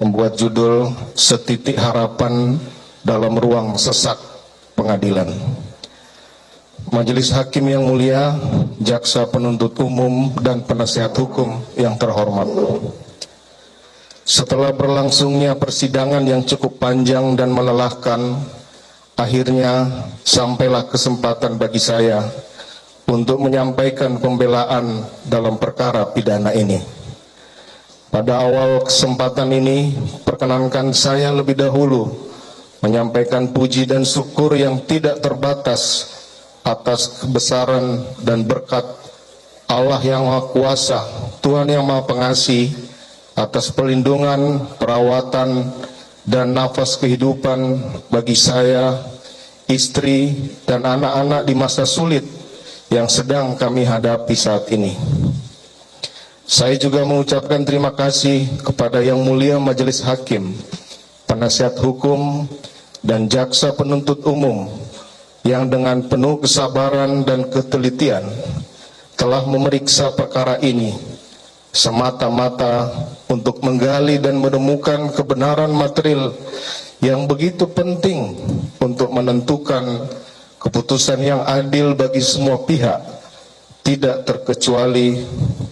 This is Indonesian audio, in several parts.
membuat judul Setitik Harapan dalam Ruang Sesak Pengadilan. Majelis Hakim yang mulia, Jaksa Penuntut Umum dan Penasihat Hukum yang terhormat. Setelah berlangsungnya persidangan yang cukup panjang dan melelahkan, akhirnya sampailah kesempatan bagi saya untuk menyampaikan pembelaan dalam perkara pidana ini. Pada awal kesempatan ini, perkenankan saya lebih dahulu menyampaikan puji dan syukur yang tidak terbatas atas kebesaran dan berkat Allah yang Maha Kuasa, Tuhan yang Maha Pengasih, atas perlindungan, perawatan, dan nafas kehidupan bagi saya, istri, dan anak-anak di masa sulit yang sedang kami hadapi saat ini. Saya juga mengucapkan terima kasih kepada Yang Mulia Majelis Hakim, Penasihat Hukum, dan Jaksa Penuntut Umum yang dengan penuh kesabaran dan ketelitian telah memeriksa perkara ini semata-mata untuk menggali dan menemukan kebenaran material yang begitu penting untuk menentukan keputusan yang adil bagi semua pihak, tidak terkecuali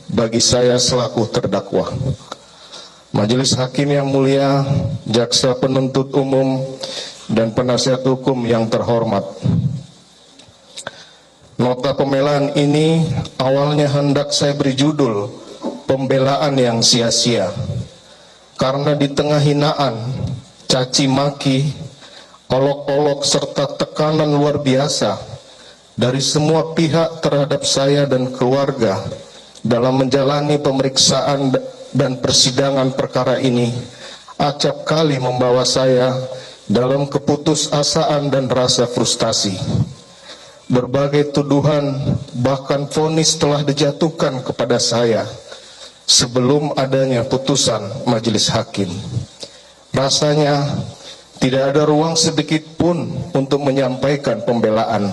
bagi saya selaku terdakwa. Majelis Hakim yang mulia, Jaksa Penuntut Umum, dan Penasihat Hukum yang terhormat. Nota pembelaan ini awalnya hendak saya beri judul Pembelaan yang Sia-sia, karena di tengah hinaan, caci maki, olok-olok serta tekanan luar biasa dari semua pihak terhadap saya dan keluarga dalam menjalani pemeriksaan dan persidangan perkara ini, acap kali membawa saya dalam keputusasaan dan rasa frustasi. Berbagai tuduhan bahkan vonis telah dijatuhkan kepada saya sebelum adanya putusan majelis hakim. Rasanya tidak ada ruang sedikit pun untuk menyampaikan pembelaan.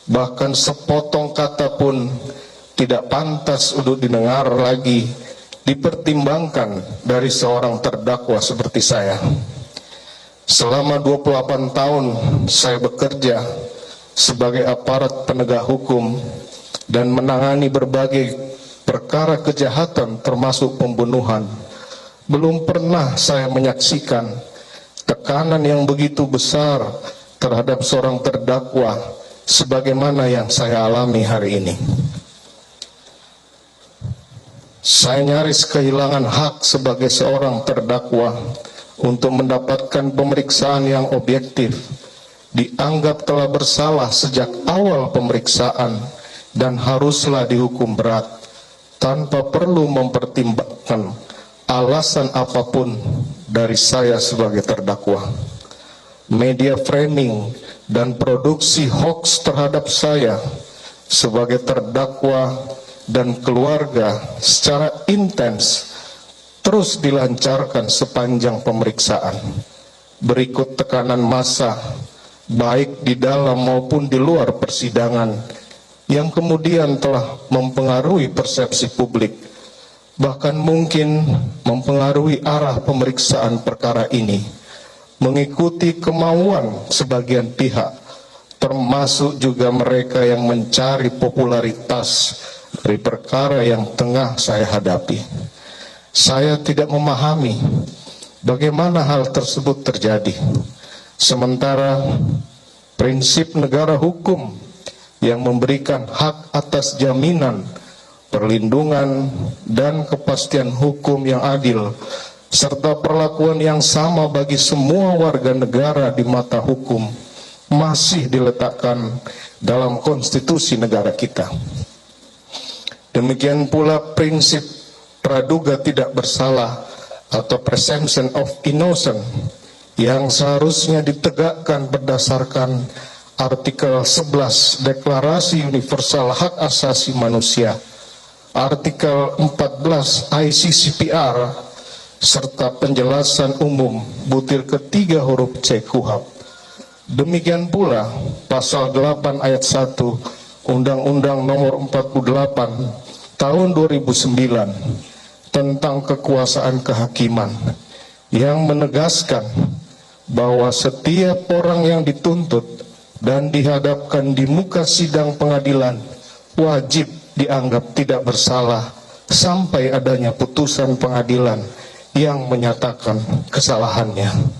Bahkan sepotong kata pun tidak pantas untuk didengar lagi, dipertimbangkan dari seorang terdakwa seperti saya. Selama 28 tahun saya bekerja sebagai aparat penegak hukum dan menangani berbagai perkara kejahatan termasuk pembunuhan. Belum pernah saya menyaksikan tekanan yang begitu besar terhadap seorang terdakwa sebagaimana yang saya alami hari ini. Saya nyaris kehilangan hak sebagai seorang terdakwa untuk mendapatkan pemeriksaan yang objektif, dianggap telah bersalah sejak awal pemeriksaan dan haruslah dihukum berat tanpa perlu mempertimbangkan alasan apapun dari saya sebagai terdakwa. Media framing dan produksi hoax terhadap saya sebagai terdakwa dan keluarga secara intens terus dilancarkan sepanjang pemeriksaan. Berikut tekanan massa baik di dalam maupun di luar persidangan yang kemudian telah mempengaruhi persepsi publik, bahkan mungkin mempengaruhi arah pemeriksaan perkara ini, mengikuti kemauan sebagian pihak, termasuk juga mereka yang mencari popularitas dari perkara yang tengah saya hadapi. Saya tidak memahami bagaimana hal tersebut terjadi, sementara prinsip negara hukum yang memberikan hak atas jaminan, perlindungan, dan kepastian hukum yang adil, serta perlakuan yang sama bagi semua warga negara di mata hukum, masih diletakkan dalam konstitusi negara kita. Demikian pula prinsip praduga tidak bersalah atau presumption of innocence yang seharusnya ditegakkan berdasarkan artikel 11 Deklarasi Universal Hak Asasi Manusia, artikel 14 ICCPR, serta penjelasan umum butir ketiga huruf C KUHP. Demikian pula pasal 8 ayat 1 Undang-Undang Nomor 48 Tahun 2009 tentang kekuasaan kehakiman yang menegaskan bahwa setiap orang yang dituntut dan dihadapkan di muka sidang pengadilan wajib dianggap tidak bersalah sampai adanya putusan pengadilan yang menyatakan kesalahannya.